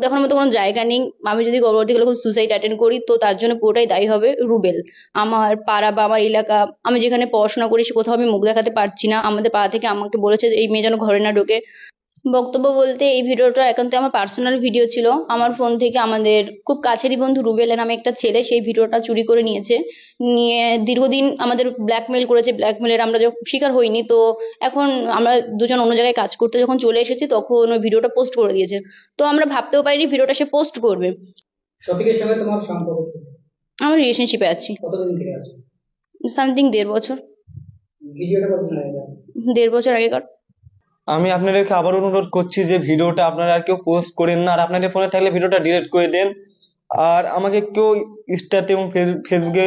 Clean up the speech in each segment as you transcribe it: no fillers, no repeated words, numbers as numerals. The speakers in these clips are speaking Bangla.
দেখানোর মতো কোনো জায়গা নেই। আমি যদি পরবর্তীকালে কোনো সুসাইড অ্যাটেন্ড করি তো তার জন্য পুরোটাই দায়ী হবে রুবেল। আমার পাড়া বা আমার এলাকা, আমি যেখানে পড়াশোনা করি সে কোথাও আমি মুখ দেখাতে পারছি না। আমাদের পাড়া থেকে আমাকে বলেছে যে এই মেয়ে যেন ঘরে না ঢোকে। বক্তব্য বলতে এই ভিডিওটা একান্ত আমার পার্সোনাল ভিডিও ছিল। আমার ফোন থেকে আমাদের খুব কাছেরই বন্ধু রুবেল নামে একটা ছেলে সেই ভিডিওটা চুরি করে নিয়েছে। নিয়ে দীর্ঘদিন আমাদের ব্ল্যাকমেল করেছে। ব্ল্যাকমেলের আমরা যখন শিকার হইনি, তো এখন আমরা দুজন অন্য জায়গায় কাজ করতে যখন চলে এসেছি তখন ওই ভিডিওটা পোস্ট করে দিয়েছে। তো আমরা ভাবতেও পারিনি ভিডিওটা সে পোস্ট করবে। শফিকের সঙ্গে তোমার সম্পর্ক কি? আমরা রিলেশনশিপে আছি কতদিন থেকে আছো? সামথিং 1.5 বছর। ভিডিওটা কতদিন আগে দেওয়া? 1.5 বছর আগেকার। আমি আপনাদেরকে আবার অনুরোধ করছি যে ভিডিওটা আপনারা আর কেউ পোস্ট করেন না, আর আপনাদের ফোনে থাকলে ভিডিওটা ডিলিট করে দেন। আর আমাকে কেউ ইনস্টাতে এবং ফেসবুকে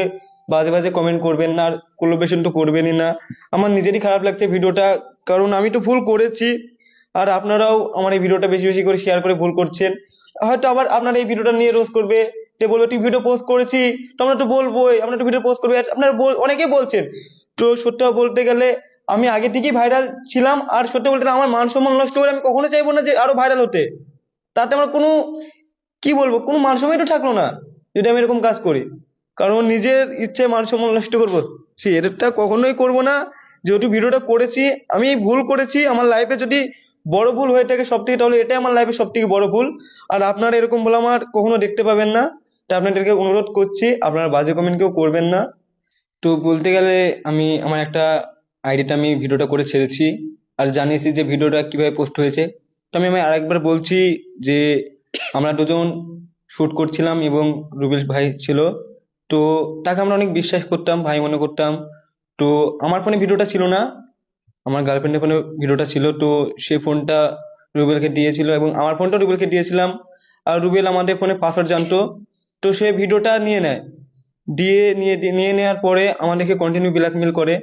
বাজে বাজে কমেন্ট করবেন না, আর কোলাবরেশন তো করবেনই না। আমার নিজেরই খারাপ লাগছে ভিডিওটা, কারণ আমি তো ভুল করেছি। আর আপনারাও আমার এই ভিডিওটা বেশি বেশি করে শেয়ার করে ভুল করছেন। হয়তো আবার আপনারা এই ভিডিওটা নিয়ে রোজ করবে, যে বলবে তুই ভিডিও পোস্ট করেছি, তো আমরা তো বলবোই, আমরা তো ভিডিও পোস্ট করবো। আপনারা অনেকেই বলছেন। তো সত্যি বলতে গেলে আমি আগে থেকেই ভাইরাল ছিলাম, আর সত্যি বলতে গেলে আমার মান সম্মান নষ্ট করে আমি কখনো চাইবো না যে আরো ভাইরাল হতে। তাতে আমার কোনো, কি বলবো, কোনো মান সম্মানই তো থাকলো না যদি আমি এরকম কাজ করি। কারণ নিজের ইচ্ছে মান সম্মান নষ্ট করবো, এটা কখনোই করবো না। যেহেতু ভিডিওটা করেছি, আমি ভুল করেছি, আমার লাইফে যদি বড় ভুল হয়ে থাকে সব থেকে, তাহলে এটাই আমার লাইফে সব থেকে বড় ভুল। আর আপনারা এরকম বলে আমার কখনো দেখতে পাবেন না। তাই আপনাদেরকে অনুরোধ করছি আপনারা বাজে কমেন্ট কেউ করবেন না। তো বলতে গেলে আমি আমার একটা আইডিতে আমি ভিডিওটা করে ছেড়েছি, আর জানিয়েছি যে ভিডিওটা কিভাবে পোস্ট হয়েছে। তো আমি আরেকবার বলছি যে আমরা দুজন শুট করছিলাম এবং রুবেল ভাই ছিল। তো তাকে আমরা অনেক বিশ্বাস করতাম, ভাই মনে করতাম। তো আমার ফোনে ভিডিওটা ছিল না, আমার গার্লফ্রেন্ডের ফোনে ভিডিওটা ছিল। তো সে ফোনটা রুবেলকে দিয়েছিল এবং আমার ফোনটা রুবেলকে দিয়েছিলাম। আর রুবেল আমাদের ফোনে পাসওয়ার্ড জানতো। তো সে ভিডিওটা নিয়ে নেয়, নিয়ে নেওয়ার পরে আমাদেরকে কন্টিনিউ ব্ল্যাকমেল করে।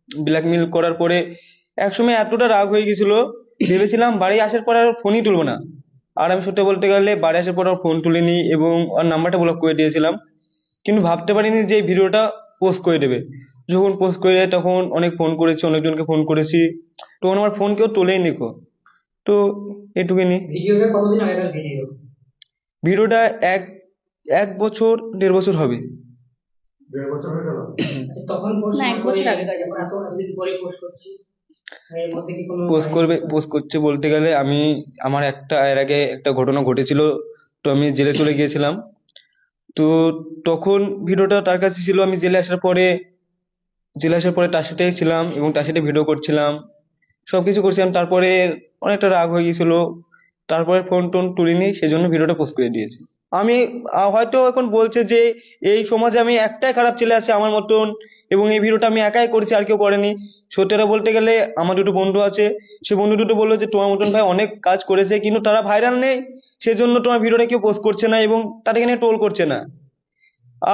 ব্ল্যাকমেল করার পরে একসময় এতটা রাগ হয়ে গেছিল, ভেবেছিলাম বাড়ি আসার পর আর ফোনই তুলবো না। আর আমি সত্যি বলতে গেলে বাড়ি আসার পর আর ফোন তুলিনি এবং ওর নাম্বারটা ব্লক করে দিয়েছিলাম। কিন্তু ভাবতে পারিনি যে এই ভিডিওটা পোস্ট করে দেবে। যখন পোস্ট করে দেয় তখন অনেক ফোন করেছি, অনেকজনকে ফোন করেছি, তখন আমার ফোন কেউ তোলেই নিকো। তো এটুকুনি। ভিডিওটা কতদিন আগেকার ভিডিও? ভিডিওটা এক এক বছর 1.5 বছর হবে। 1.5 বছর হয়ে গেল? তখন পোস্ট না, 1 বছর আগেকার। এত দিন পরে পোস্ট করছি, এর মধ্যে কি কোনো পোস্ট করছে বলতে গেলে আমার এর আগে একটা ঘটনা ঘটেছিল। তো আমি জেলে চলে গিয়েছিলাম। তো তখন ভিডিওটা তার কাছে ছিল। আমি জেলে আসার পরে তার সাথেই ছিলাম এবং তার সাথে ভিডিও করছিলাম, সবকিছু করছিলাম। তারপরে অনেকটা রাগ হয়ে গেছিল, তারপরে ফোন টোন তুলিনি, সেজন্য ভিডিওটা পোস্ট করে দিয়েছি। আমি হয়তো এখন বলছে যে এই সমাজে আমি একটাই খারাপ ছেলে আছে আমার মতন, এবং এই ভিডিওটা আমি একাই করেছি, আর কেউ করেনি। সত্যিটা বলতে গেলে আমার দুটো বন্ধু আছে, সে বন্ধু দুটো বললো যে তোমার মতন ভাই অনেক কাজ করেছে কিন্তু তারা ভাইরাল নেই, সেজন্য তোমার ভিডিওটা কেউ পোস্ট করছে না এবং তাদেরকে নিয়ে ট্রোল করছে না।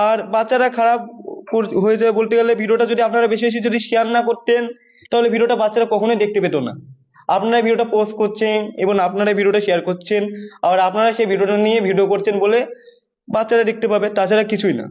আর বাচ্চারা খারাপ হয়ে যায় বলতে গেলে। ভিডিওটা যদি আপনারা বেশি বেশি যদি শেয়ার না করতেন, তাহলে ভিডিওটা বাচ্চারা কখনোই দেখতে পেতো না। আপনারা ভিডিওটা পোস্ট করছেন এবং আপনারা ভিডিওটা শেয়ার করছেন, আর আপনারা সেই ভিডিওটা নিয়ে ভিডিও করছেন বলে বাচ্চারা দেখতে পাবে, তাছাড়া কিছুই না।